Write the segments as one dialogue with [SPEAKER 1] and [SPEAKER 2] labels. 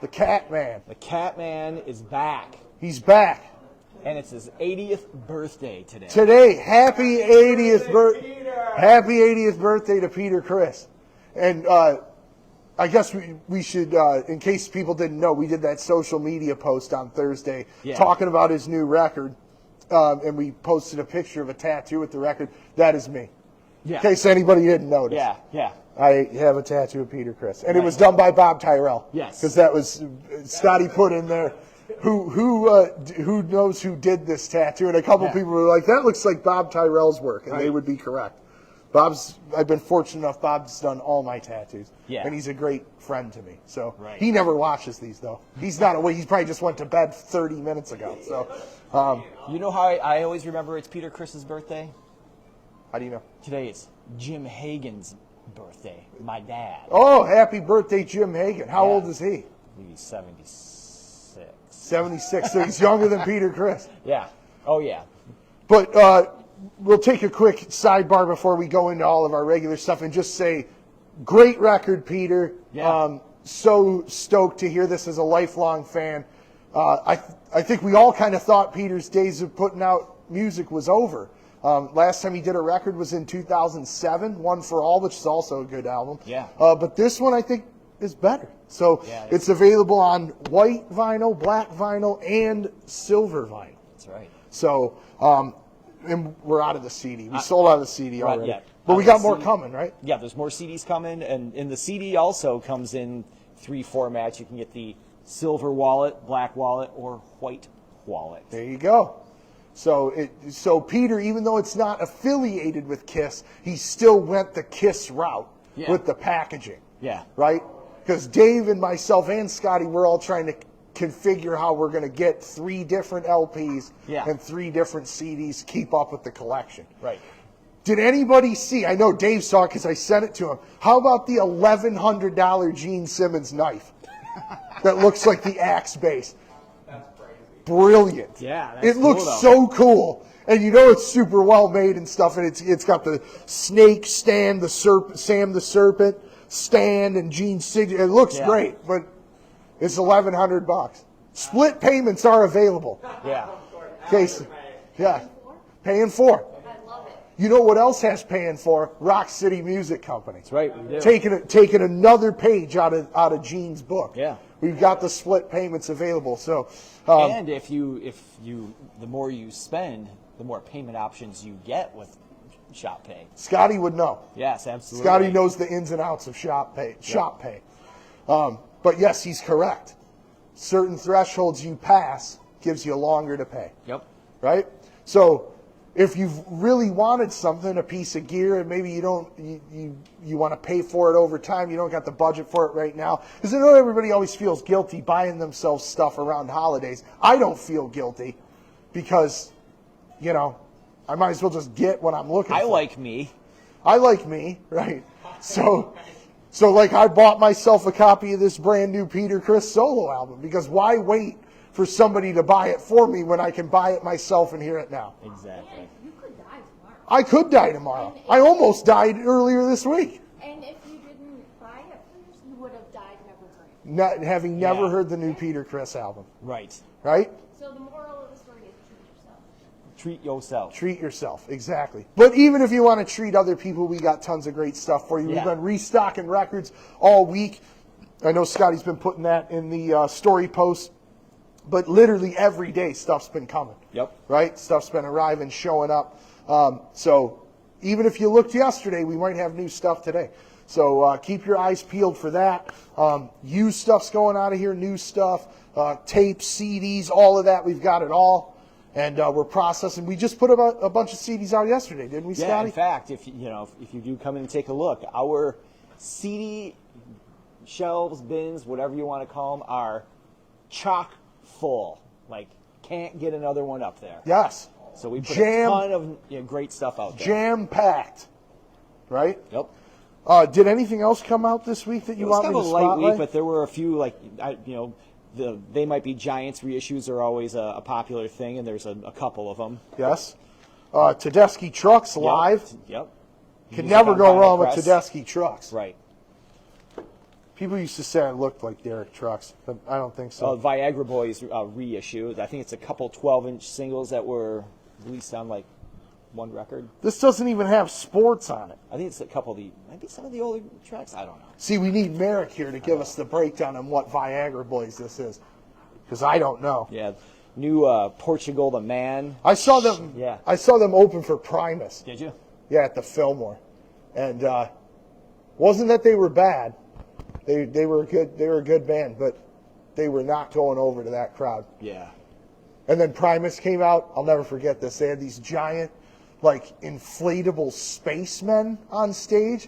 [SPEAKER 1] The Cat Man.
[SPEAKER 2] The Cat Man is back.
[SPEAKER 1] He's back.
[SPEAKER 2] And it's his 80th birthday today.
[SPEAKER 1] Today, happy 80th birthday to Peter Criss. And I guess we should, in case people didn't know, we did that social media post on Thursday talking about his new record. And we posted a picture of a tattoo with the record. That is me.
[SPEAKER 2] Yeah.
[SPEAKER 1] In case anybody didn't notice.
[SPEAKER 2] Yeah.
[SPEAKER 1] I have a tattoo of Peter Criss. And it was done by Bob Tyrell.
[SPEAKER 2] Yes.
[SPEAKER 1] Because that was, Scotty put in there, who knows who did this tattoo? And a couple people were like, that looks like Bob Tyrell's work. And they would be correct. I've been fortunate enough, Bob's done all my tattoos. Yeah. And he's a great friend to me. So he never watches these, though. He's not awake. He probably just went to bed 30 minutes ago. So,
[SPEAKER 2] you know how I always remember it's Peter Criss's birthday?
[SPEAKER 1] How do you know?
[SPEAKER 2] Today it's Jim Hagen's birthday, my dad.
[SPEAKER 1] Oh, happy birthday, Jim Hagen. How old is he?
[SPEAKER 2] He's 76.
[SPEAKER 1] 76, so he's younger than Peter Criss.
[SPEAKER 2] Yeah. Oh, yeah.
[SPEAKER 1] But we'll take a quick sidebar before we go into all of our regular stuff and just say, great record, Peter.
[SPEAKER 2] Yeah.
[SPEAKER 1] So stoked to hear this as a lifelong fan. I think we all kind of thought Peter's days of putting out music was over. Last time he did a record was in 2007, One for All, which is also a good album.
[SPEAKER 2] Yeah.
[SPEAKER 1] But this one I think is better. So it's available on white vinyl, black vinyl, and silver vinyl.
[SPEAKER 2] That's right.
[SPEAKER 1] So, and we're out of the CD. We sold out of the CD already.
[SPEAKER 2] Yeah.
[SPEAKER 1] But we got more coming, right?
[SPEAKER 2] Yeah, there's more CDs coming. And in the CD also comes in 3 formats. You can get the silver wallet, black wallet, or white wallet.
[SPEAKER 1] There you go. So Peter, even though it's not affiliated with Kiss, he still went the Kiss route with the packaging.
[SPEAKER 2] Yeah.
[SPEAKER 1] Right? Because Dave and myself and Scotty, we're all trying to configure how we're going to get 3 different LPs and 3 different CDs, keep up with the collection.
[SPEAKER 2] Right.
[SPEAKER 1] Did anybody see, I know Dave saw it because I sent it to him, how about the $1,100 Gene Simmons knife that looks like the axe base? Brilliant.
[SPEAKER 2] Yeah, that's
[SPEAKER 1] it looks
[SPEAKER 2] cool,
[SPEAKER 1] so cool, and you know it's super well made and stuff. And it's got the snake stand, the Sam the Serpent stand, and Gene's signature. It looks great, but it's $1,100. Split payments are available.
[SPEAKER 2] Yeah.
[SPEAKER 1] Case, paying for.
[SPEAKER 3] I love it.
[SPEAKER 1] You know what else has paying for? Rock City Music Company.
[SPEAKER 2] That's right. We do.
[SPEAKER 1] Taking another page out of Gene's book.
[SPEAKER 2] Yeah.
[SPEAKER 1] We've got the split payments available. So,
[SPEAKER 2] and if you the more you spend, the more payment options you get with Shop Pay.
[SPEAKER 1] Scotty would know.
[SPEAKER 2] Yes, absolutely.
[SPEAKER 1] Scotty knows the ins and outs of Shop Pay. Shop Pay. But yes, he's correct. Certain thresholds you pass gives you longer to pay.
[SPEAKER 2] Yep.
[SPEAKER 1] Right? So if you've really wanted something, a piece of gear, and maybe you want to pay for it over time, you don't got the budget for it right now. Because I know everybody always feels guilty buying themselves stuff around holidays. I don't feel guilty because, I might as well just get what I'm looking for.
[SPEAKER 2] I like me,
[SPEAKER 1] right? So like I bought myself a copy of this brand new Peter Criss solo album because why wait for somebody to buy it for me when I can buy it myself and hear it now?
[SPEAKER 2] Exactly.
[SPEAKER 3] You could die tomorrow.
[SPEAKER 1] I could die tomorrow. I almost died earlier this week.
[SPEAKER 3] And if you didn't buy it first, you would have died never heard.
[SPEAKER 1] Having never heard the new Peter Criss album.
[SPEAKER 2] Right.
[SPEAKER 1] Right?
[SPEAKER 3] So the moral of the story is treat yourself.
[SPEAKER 2] Treat yourself.
[SPEAKER 1] Treat yourself, exactly. But even if you want to treat other people, we got tons of great stuff for you.
[SPEAKER 2] Yeah.
[SPEAKER 1] We've been restocking records all week. I know Scotty's been putting that in the story post. But literally every day stuff's been coming.
[SPEAKER 2] Yep. Right?
[SPEAKER 1] Stuff's been arriving, showing up. So even if you looked yesterday, we might have new stuff today. So keep your eyes peeled for that. Used stuff's going out of here, new stuff, tapes, CDs, all of that. We've got it all. And we're processing. We just put a bunch of CDs out yesterday, didn't we, Scotty?
[SPEAKER 2] Yeah, in fact, if you do come in and take a look, our CD shelves, bins, whatever you want to call them, are chock full. Like, can't get another one up there.
[SPEAKER 1] Yes.
[SPEAKER 2] So we put a ton of great stuff out there.
[SPEAKER 1] Jam-packed. Right?
[SPEAKER 2] Yep.
[SPEAKER 1] Did anything else come out this week that you want me to spotlight?
[SPEAKER 2] It was kind of a light week, but there were a few, They Might Be Giants reissues are always a popular thing, and there's a couple of them.
[SPEAKER 1] Yes. Tedeschi Trucks live.
[SPEAKER 2] Yep.
[SPEAKER 1] Could never go wrong with Tedeschi Trucks.
[SPEAKER 2] Right.
[SPEAKER 1] People used to say I looked like Derek Trucks, but I don't think so.
[SPEAKER 2] Viagra Boys reissue. I think it's a couple 12-inch singles that were released on like one record.
[SPEAKER 1] This doesn't even have sports on it.
[SPEAKER 2] I think it's a couple of maybe some of the older tracks. I don't know.
[SPEAKER 1] See, we need Merrick here to give us the breakdown on what Viagra Boys this is, because I don't know.
[SPEAKER 2] Yeah, new Portugal the Man.
[SPEAKER 1] I saw them.
[SPEAKER 2] Yeah.
[SPEAKER 1] I saw them open for Primus.
[SPEAKER 2] Did you?
[SPEAKER 1] Yeah, at the Fillmore, and wasn't that they were bad. They were good. They were a good band, but they were not going over to that crowd.
[SPEAKER 2] Yeah.
[SPEAKER 1] And then Primus came out. I'll never forget this. They had these giant, like, inflatable spacemen on stage,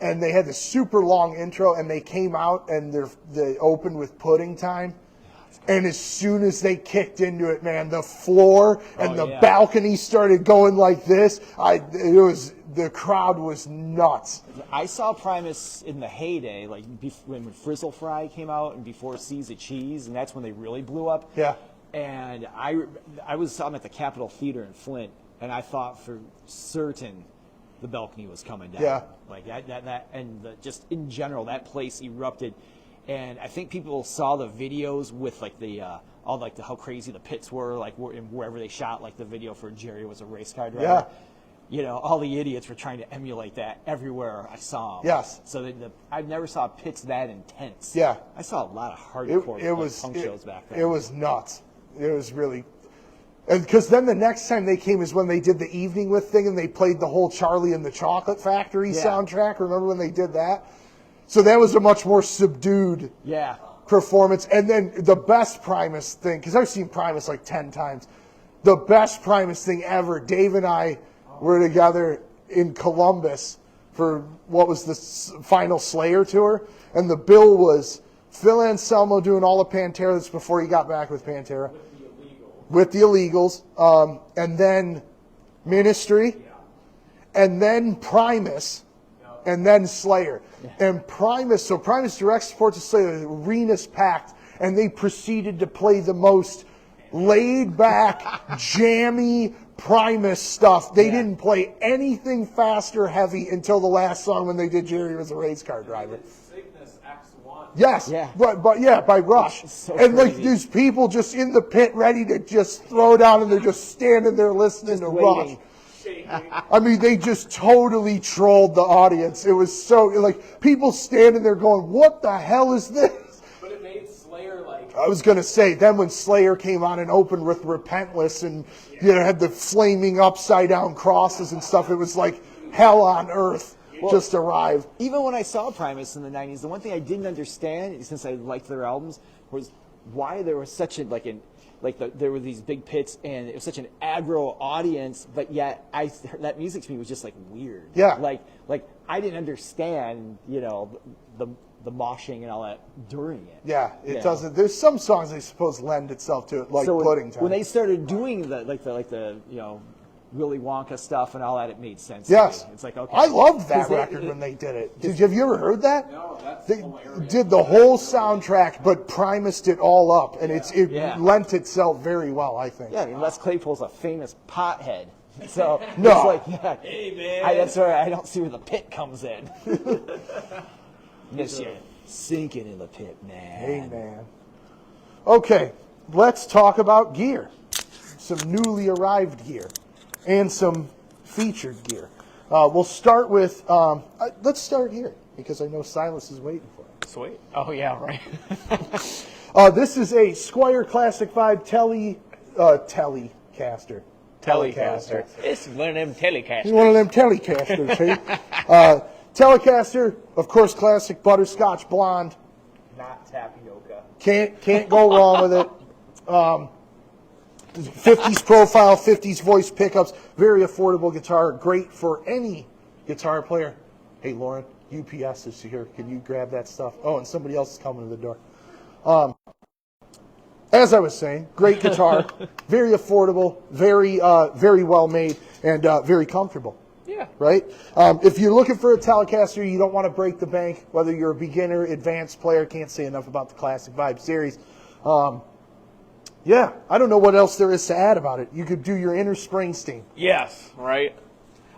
[SPEAKER 1] and they had this super long intro, and they came out, and they opened with Pudding Time. And as soon as they kicked into it, man, the floor and the balcony started going like this. The crowd was nuts.
[SPEAKER 2] I saw Primus in the heyday, like when Frizzle Fry came out and before Seas of Cheese, and that's when they really blew up.
[SPEAKER 1] Yeah.
[SPEAKER 2] And I saw them at the Capitol Theater in Flint, and I thought for certain the balcony was coming down.
[SPEAKER 1] Yeah.
[SPEAKER 2] Like that and just in general, that place erupted. And I think people saw the videos with like how crazy the pits were, like wherever they shot, like the video for Jerry Was a Race Car Driver.
[SPEAKER 1] Yeah.
[SPEAKER 2] You know, all the idiots were trying to emulate that everywhere I saw them.
[SPEAKER 1] Yes.
[SPEAKER 2] So I never saw pits that intense.
[SPEAKER 1] Yeah.
[SPEAKER 2] I saw a lot of hardcore punk shows back then.
[SPEAKER 1] It was nuts. It was really... And because then the next time they came is when they did the Evening With thing and they played the whole Charlie and the Chocolate Factory soundtrack. Remember when they did that? So that was a much more subdued performance. And then the best Primus thing, because I've seen Primus like 10 times, the best Primus thing ever, Dave and I were together in Columbus for what was the final Slayer tour, and the bill was Phil Anselmo doing all of Pantera. That's before he got back with Pantera. With the Illegals. And then Ministry. And then Primus. And then Slayer. And Primus direct support to Slayer, the arena's packed, and they proceeded to play the most laid-back, jammy Primus stuff. They didn't play anything fast or heavy until the last song when they did Jerry Was a Race Car Driver.
[SPEAKER 4] Cygnus X1.
[SPEAKER 1] Yes, but by Rush.
[SPEAKER 2] So
[SPEAKER 1] and like
[SPEAKER 2] crazy.
[SPEAKER 1] these people just in the pit ready to just throw down, and they're just standing there listening to
[SPEAKER 2] waiting.
[SPEAKER 1] Rush. I mean, they just totally trolled the audience. It was so, like, people standing there going, what the hell is this?
[SPEAKER 4] But it made Slayer like...
[SPEAKER 1] I was going to say, then when Slayer came on and opened with Repentless and, had the flaming upside down crosses and stuff, it was like hell on earth just arrived.
[SPEAKER 2] Even when I saw Primus in the 90s, the one thing I didn't understand, since I liked their albums, was why there was such there were these big pits and it was such an aggro audience, but yet that music to me was just like weird.
[SPEAKER 1] Yeah.
[SPEAKER 2] Like I didn't understand, the moshing and all that during it.
[SPEAKER 1] Yeah, it doesn't. There's some songs I suppose lend itself to it, like Pudding Time.
[SPEAKER 2] When they started doing the Willy Wonka stuff and all that, it made sense.
[SPEAKER 1] Yes.
[SPEAKER 2] To me. It's like, okay.
[SPEAKER 1] I loved that record when they did it. Have you ever heard that?
[SPEAKER 4] No, that's
[SPEAKER 1] They
[SPEAKER 4] hilarious.
[SPEAKER 1] did the whole soundtrack, but Primus it all up, and it lent itself very well, I think.
[SPEAKER 2] Yeah, I mean, Les Claypool's a famous pothead. So
[SPEAKER 1] No.
[SPEAKER 2] it's like,
[SPEAKER 4] Hey, man.
[SPEAKER 2] that's where I don't see where the pit comes in. Miss you sinking in the pit, man.
[SPEAKER 1] Hey, man. Okay, let's talk about gear. Some newly arrived gear and some featured gear. We'll start with, let's start here, because I know Silas is waiting for it.
[SPEAKER 4] Sweet. Oh, yeah, right.
[SPEAKER 1] This is a Squire Classic 5 Telecaster.
[SPEAKER 4] Telecaster. It's one of them Telecasters.
[SPEAKER 1] One of them Telecasters, see? Telecaster, of course, classic butterscotch blonde.
[SPEAKER 2] Not tapioca.
[SPEAKER 1] Can't go wrong with it. 50s profile, 50s voice pickups, very affordable guitar, great for any guitar player. Hey, Lauren, UPS is here. Can you grab that stuff? Oh, and somebody else is coming to the door. As I was saying, great guitar, very affordable, very well made, and very comfortable.
[SPEAKER 4] Yeah.
[SPEAKER 1] Right? If you're looking for a Telecaster, you don't want to break the bank, whether you're a beginner, advanced player, can't say enough about the Classic Vibe series. Yeah, I don't know what else there is to add about it. You could do your inner Springsteen.
[SPEAKER 4] Yes, right.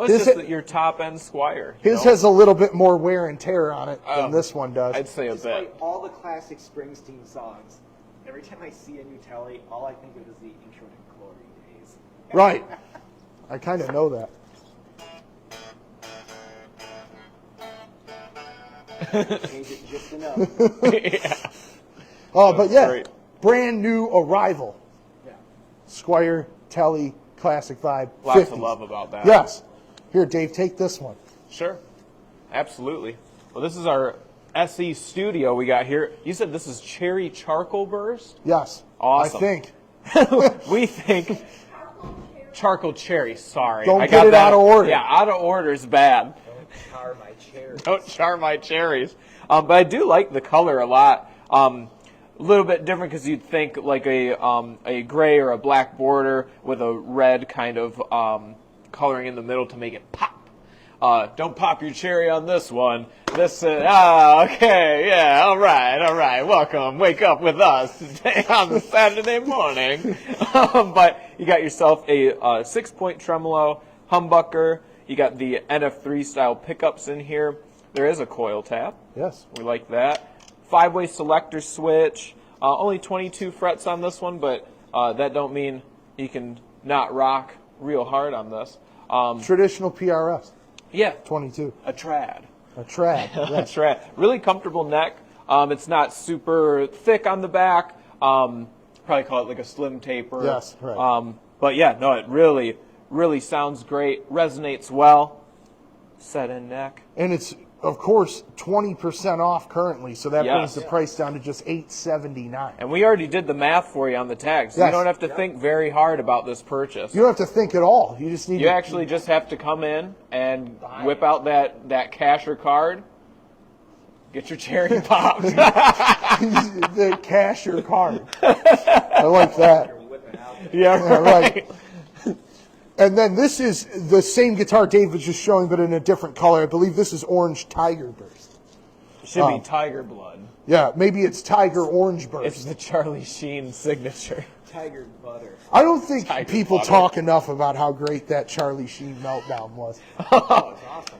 [SPEAKER 5] Well, it's just your top-end Squire.
[SPEAKER 1] His has a little bit more wear and tear on it than this one does.
[SPEAKER 5] I'd say a
[SPEAKER 2] Despite
[SPEAKER 5] bit.
[SPEAKER 2] all the classic Springsteen songs, every time I see a new Telly, all I think of is the intro to Glory Days.
[SPEAKER 1] Right. I kind of know that.
[SPEAKER 2] Change it just enough.
[SPEAKER 5] Yeah.
[SPEAKER 1] But yeah,
[SPEAKER 5] great.
[SPEAKER 1] brand new arrival.
[SPEAKER 2] Yeah.
[SPEAKER 1] Squire, Telly, classic vibe.
[SPEAKER 5] Lots
[SPEAKER 1] 50s.
[SPEAKER 5] of love about that.
[SPEAKER 1] Yes. Here, Dave, take this one.
[SPEAKER 5] Sure. Absolutely. Well, this is our SE Studio we got here. You said this is Cherry Charcoal Burst?
[SPEAKER 1] Yes.
[SPEAKER 5] Awesome.
[SPEAKER 1] I think.
[SPEAKER 5] We think Charcoal Cherry, sorry.
[SPEAKER 1] Don't
[SPEAKER 5] I
[SPEAKER 1] get
[SPEAKER 5] got
[SPEAKER 1] it
[SPEAKER 5] that.
[SPEAKER 1] out of order.
[SPEAKER 5] Yeah, out of order is bad.
[SPEAKER 2] Char my chair.
[SPEAKER 5] Don't char my cherries. But I do like the color a lot. A little bit different because you'd think like a gray or a black border with a red kind of coloring in the middle to make it pop. Don't pop your cherry on this one. This, okay, yeah, all right, welcome. Wake up with us today on the Saturday morning. But you got yourself a 6-point tremolo humbucker. You got the NF3 style pickups in here. There is a coil tap.
[SPEAKER 1] Yes.
[SPEAKER 5] We like that. 5-way selector switch. Only 22 frets on this one, but that don't mean you can not rock real hard on this.
[SPEAKER 1] Traditional PRS.
[SPEAKER 5] Yeah,
[SPEAKER 1] 22.
[SPEAKER 5] a trad.
[SPEAKER 1] A trad.
[SPEAKER 5] That's right. Really comfortable neck. It's not super thick on the back. Probably call it like a slim taper.
[SPEAKER 1] Yes, right.
[SPEAKER 5] But yeah, no, it really, really sounds great. Resonates well. Set in neck.
[SPEAKER 1] And it's, of course, 20% off currently, so that brings
[SPEAKER 5] Yes.
[SPEAKER 1] the price down to just $879.
[SPEAKER 5] And we already did the math for you on the tag, so
[SPEAKER 1] Yes.
[SPEAKER 5] you don't have to think very hard about this purchase.
[SPEAKER 1] You don't have to think at all. You just need
[SPEAKER 5] You
[SPEAKER 1] to
[SPEAKER 5] actually just have to come in and whip out that cash or card. Get your cherry popped.
[SPEAKER 1] the cash or card. I like that.
[SPEAKER 5] Yeah, right.
[SPEAKER 1] And then this is the same guitar Dave was just showing, but in a different color. I believe this is Orange Tiger Burst.
[SPEAKER 5] Should be Tiger Blood.
[SPEAKER 1] Yeah, maybe it's Tiger Orange Burst.
[SPEAKER 5] It's the Charlie Sheen signature.
[SPEAKER 2] Tiger butter.
[SPEAKER 1] I don't think
[SPEAKER 5] Tiger
[SPEAKER 1] people
[SPEAKER 5] butter.
[SPEAKER 1] talk enough about how great that Charlie Sheen meltdown was.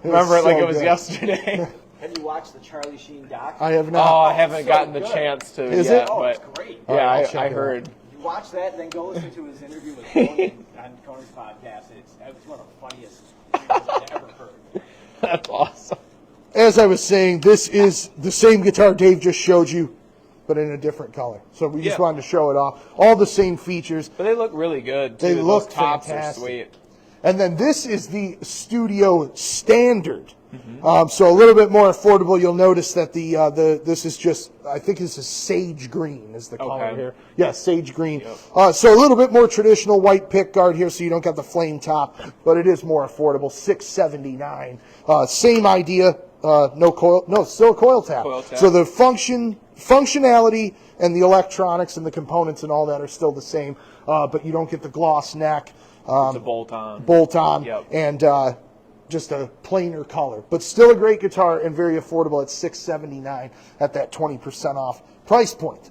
[SPEAKER 5] Remember it like
[SPEAKER 1] so
[SPEAKER 5] it was
[SPEAKER 1] good.
[SPEAKER 5] yesterday.
[SPEAKER 2] Have you watched the Charlie Sheen doc?
[SPEAKER 1] I have
[SPEAKER 5] Oh,
[SPEAKER 1] not.
[SPEAKER 5] I haven't
[SPEAKER 2] so
[SPEAKER 5] gotten the
[SPEAKER 2] good.
[SPEAKER 5] chance to
[SPEAKER 1] Is
[SPEAKER 5] yet,
[SPEAKER 1] it?
[SPEAKER 2] Oh, it's
[SPEAKER 5] but
[SPEAKER 2] great.
[SPEAKER 1] All right,
[SPEAKER 5] yeah,
[SPEAKER 1] I'll check
[SPEAKER 5] I
[SPEAKER 1] it out.
[SPEAKER 5] heard.
[SPEAKER 2] You watch that, then go listen to his interview with Conan on Conan's podcast. It's one of the funniest interviews I've ever heard.
[SPEAKER 5] That's awesome.
[SPEAKER 1] As I was saying, this is the same guitar Dave just showed you, but in a different color. So we just
[SPEAKER 5] Yeah.
[SPEAKER 1] wanted to show it off. All the same features.
[SPEAKER 5] But they look really good, too.
[SPEAKER 1] They
[SPEAKER 5] Those
[SPEAKER 1] look
[SPEAKER 5] tops
[SPEAKER 1] fantastic.
[SPEAKER 5] are sweet.
[SPEAKER 1] And then this is the Studio Standard. So a little bit more affordable. You'll notice that this is just, I think this is sage green is the color
[SPEAKER 5] Okay.
[SPEAKER 1] here. Yeah, sage green. So a little bit more traditional white pick guard here, so you don't got the flame top, but it is more affordable. $679. Same idea. No coil. No, still a coil tap.
[SPEAKER 5] Coil tap.
[SPEAKER 1] So the functionality and the electronics and the components and all that are still the same, but you don't get the gloss neck.
[SPEAKER 5] It's a bolt-on.
[SPEAKER 1] Bolt on,
[SPEAKER 5] Yep.
[SPEAKER 1] and just a plainer color. But still a great guitar and very affordable at $679 at that 20% off price point.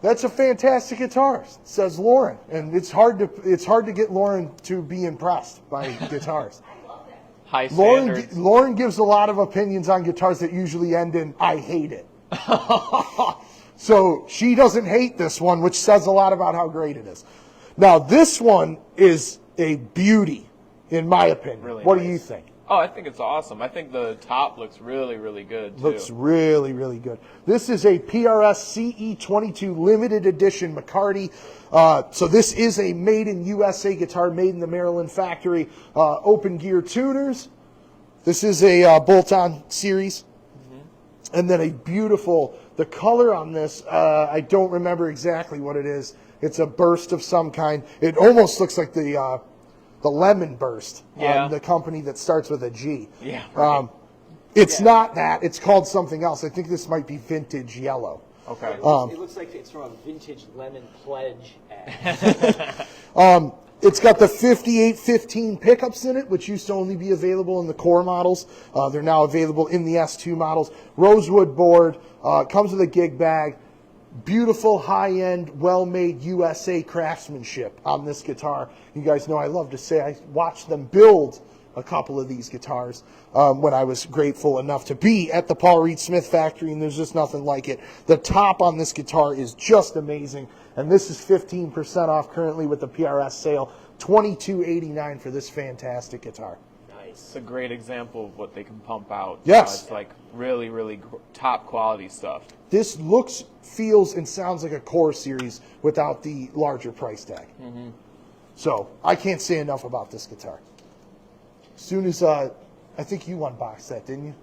[SPEAKER 1] That's a fantastic guitar, says Lauren, and it's hard to get Lauren to be impressed by guitars.
[SPEAKER 5] High standards.
[SPEAKER 1] Lauren gives a lot of opinions on guitars that usually end in "I hate it." So she doesn't hate this one, which says a lot about how great it is. Now this one is a beauty, in my opinion.
[SPEAKER 5] Really
[SPEAKER 1] What do
[SPEAKER 5] nice.
[SPEAKER 1] you think?
[SPEAKER 5] Oh, I think it's awesome. I think the top looks really, really good, too.
[SPEAKER 1] Looks really, really good. This is a PRS CE22 limited edition McCarty. So this is a made in USA guitar, made in the Maryland factory. Open gear tuners. This is a bolt-on series. And then a beautiful, the color on this, I don't remember exactly what it is. It's a burst of some kind. It almost looks like the Lemon Burst,
[SPEAKER 5] Yeah.
[SPEAKER 1] the company that starts with a G.
[SPEAKER 5] Yeah, right.
[SPEAKER 1] It's not that. It's called something else. I think this might be Vintage Yellow.
[SPEAKER 5] Okay.
[SPEAKER 2] It looks like it's from a vintage Lemon Pledge ad.
[SPEAKER 1] It's got the 5815 pickups in it, which used to only be available in the core models. They're now available in the S2 models. Rosewood board, comes with a gig bag. Beautiful, high-end, well-made USA craftsmanship on this guitar. You guys know I love to say I watched them build a couple of these guitars when I was grateful enough to be at the Paul Reed Smith factory, and there's just nothing like it. The top on this guitar is just amazing, and this is 15% off currently with the PRS sale. $22.89 for this fantastic guitar.
[SPEAKER 5] It's a great example of what they can pump out.
[SPEAKER 1] Yes.
[SPEAKER 5] It's like really, really top quality stuff.
[SPEAKER 1] This looks, feels, and sounds like a Core series without the larger price tag. So I can't say enough about this guitar. As soon as I think you unboxed that, didn't you?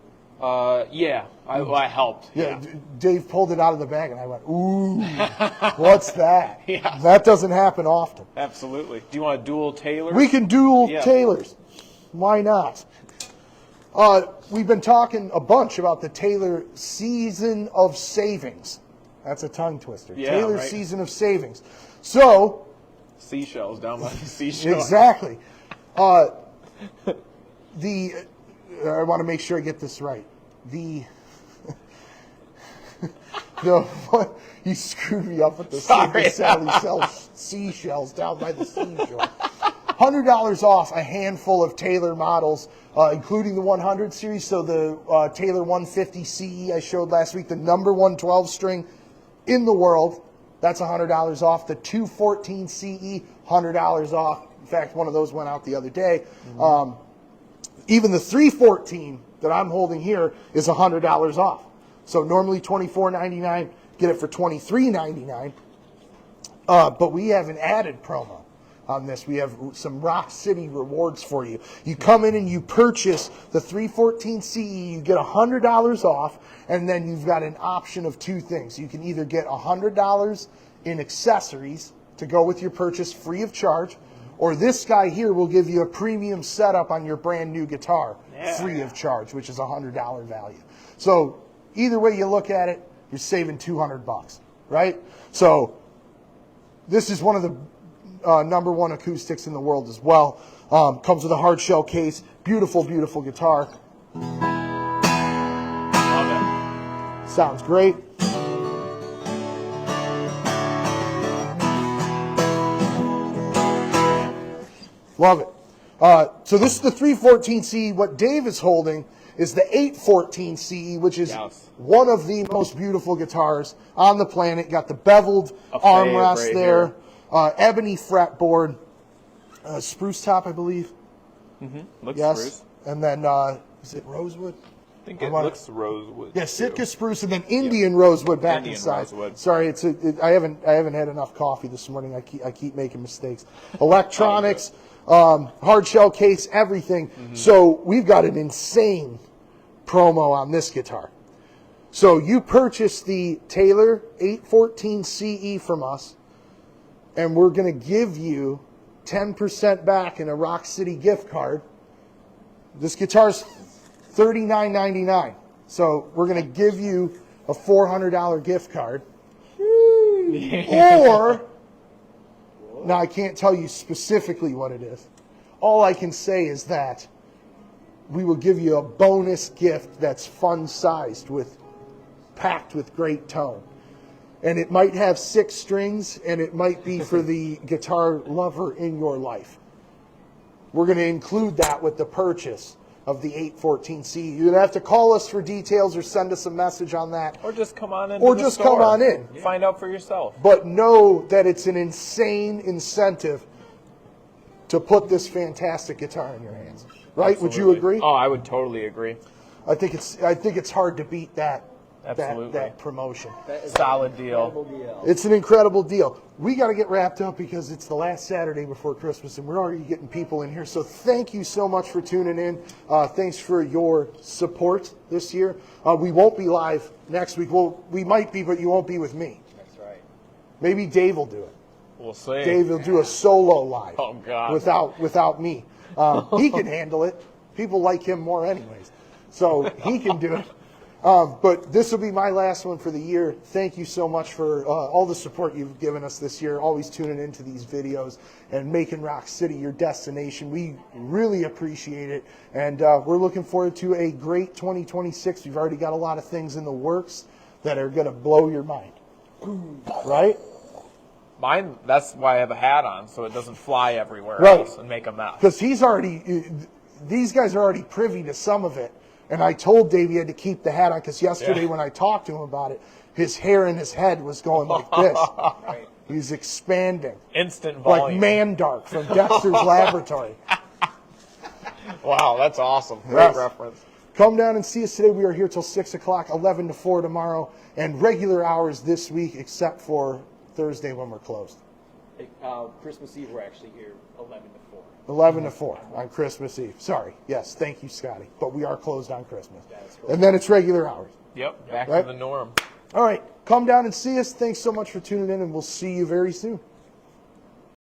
[SPEAKER 5] Yeah, I helped.
[SPEAKER 1] Yeah, Dave pulled it out of the bag, and I went, "Ooh, what's that?"
[SPEAKER 5] Yeah.
[SPEAKER 1] That doesn't happen often.
[SPEAKER 5] Absolutely. Do you want a dual Taylor?
[SPEAKER 1] We can dual Taylors. Why not? We've been talking a bunch about the Taylor Season of Savings. That's a tongue twister.
[SPEAKER 5] Yeah,
[SPEAKER 1] Taylor
[SPEAKER 5] right.
[SPEAKER 1] Season of Savings. So,
[SPEAKER 5] Seashells down by the seashore.
[SPEAKER 1] exactly. I want to make sure I get this right. You screwed me up with the
[SPEAKER 5] Sorry.
[SPEAKER 1] Sally sells seashells down by the seashore. $100 off a handful of Taylor models, including the 100 series. So the Taylor 150 CE I showed last week, the number 1 12-string in the world, that's $100 off. The 214 CE, $100 off. In fact, one of those went out the other day. Even the 314 that I'm holding here is $100 off. So normally $24.99, get it for $23.99. But we have an added promo on this. We have some Rock City rewards for you. You come in and you purchase the 314 CE, you get $100 off, and then you've got an option of two things. You can either get $100 in accessories to go with your purchase free of charge, or this guy here will give you a premium setup on your brand new guitar free of charge, which is a $100 value. So either way you look at it, you're saving $200, right? So this is one of the number 1 acoustics in the world as well. Comes with a hard shell case. Beautiful, beautiful guitar.
[SPEAKER 5] Love it.
[SPEAKER 1] Sounds great. Love it. So this is the 314 CE. What Dave is holding is the 814 CE, which is one of the most beautiful guitars on the planet. Got the beveled armrest
[SPEAKER 5] right
[SPEAKER 1] there, ebony fretboard, spruce top, I believe.
[SPEAKER 5] Looks
[SPEAKER 1] Yes.
[SPEAKER 5] spruce.
[SPEAKER 1] And then, is it rosewood?
[SPEAKER 5] I think it looks rosewood.
[SPEAKER 1] Yeah,
[SPEAKER 5] too.
[SPEAKER 1] Sitka spruce and then Indian rosewood back
[SPEAKER 5] Indian
[SPEAKER 1] inside.
[SPEAKER 5] rosewood.
[SPEAKER 1] Sorry, I haven't had enough coffee this morning. I keep making mistakes. Electronics, hard shell case, everything. So we've got an insane promo on this guitar. So you purchase the Taylor 814 CE from us, and we're going to give you 10% back in a Rock City gift card. This guitar's $39.99. So we're going to give you a $400 gift card. Or, now I can't tell you specifically what it is. All I can say is that we will give you a bonus gift that's fun-sized, packed with great tone. And it might have 6 strings, and it might be for the guitar lover in your life. We're going to include that with the purchase of the 814 CE. You're going to have to call us for details or send us a message on that.
[SPEAKER 5] Or just come on in.
[SPEAKER 1] Or just come on in.
[SPEAKER 5] Find out for yourself.
[SPEAKER 1] But know that it's an insane incentive to put this fantastic guitar in your hands. Right?
[SPEAKER 5] Absolutely.
[SPEAKER 1] Would you agree?
[SPEAKER 5] Oh, I would totally agree.
[SPEAKER 1] I think it's hard to beat that
[SPEAKER 5] Absolutely.
[SPEAKER 1] promotion.
[SPEAKER 5] Solid deal.
[SPEAKER 1] It's an incredible deal. We got to get wrapped up because it's the last Saturday before Christmas, and we're already getting people in here. So thank you so much for tuning in. Thanks for your support this year. We won't be live next week. Well, we might be, but you won't be with me.
[SPEAKER 4] That's right.
[SPEAKER 1] Maybe Dave will do it.
[SPEAKER 5] We'll see.
[SPEAKER 1] Dave will do a solo live.
[SPEAKER 5] Oh, God.
[SPEAKER 1] Without me. He can handle it. People like him more anyways. So he can do it. But this will be my last one for the year. Thank you so much for all the support you've given us this year, always tuning into these videos and making Rock City your destination. We really appreciate it, and we're looking forward to a great 2026. We've already got a lot of things in the works that are going to blow your mind. right?
[SPEAKER 5] Mine, that's why I have a hat on, so it doesn't fly everywhere
[SPEAKER 1] Right.
[SPEAKER 5] else and make a mess.
[SPEAKER 1] Because these guys are already privy to some of it. And I told Dave he had to keep the hat on because yesterday when I talked to him about it, his hair in his head was going like this. He's expanding.
[SPEAKER 5] Instant
[SPEAKER 1] Like
[SPEAKER 5] volume.
[SPEAKER 1] Mandark from Dexter's Laboratory.
[SPEAKER 5] Wow, that's awesome. Great
[SPEAKER 1] Yes.
[SPEAKER 5] reference.
[SPEAKER 1] Come down and see us today. We are here till 6 o'clock, 11 to 4 tomorrow, and regular hours this week except for Thursday when we're closed.
[SPEAKER 2] Christmas Eve, we're actually here 11 to 4.
[SPEAKER 1] 11 to 4 on Christmas Eve. Sorry. Yes, thank you, Scotty. But we are closed on Christmas. And then it's regular hours.
[SPEAKER 5] Yep, back
[SPEAKER 1] Right.
[SPEAKER 5] to the norm.
[SPEAKER 1] All right. Come down and see us. Thanks so much for tuning in, and we'll see you very soon.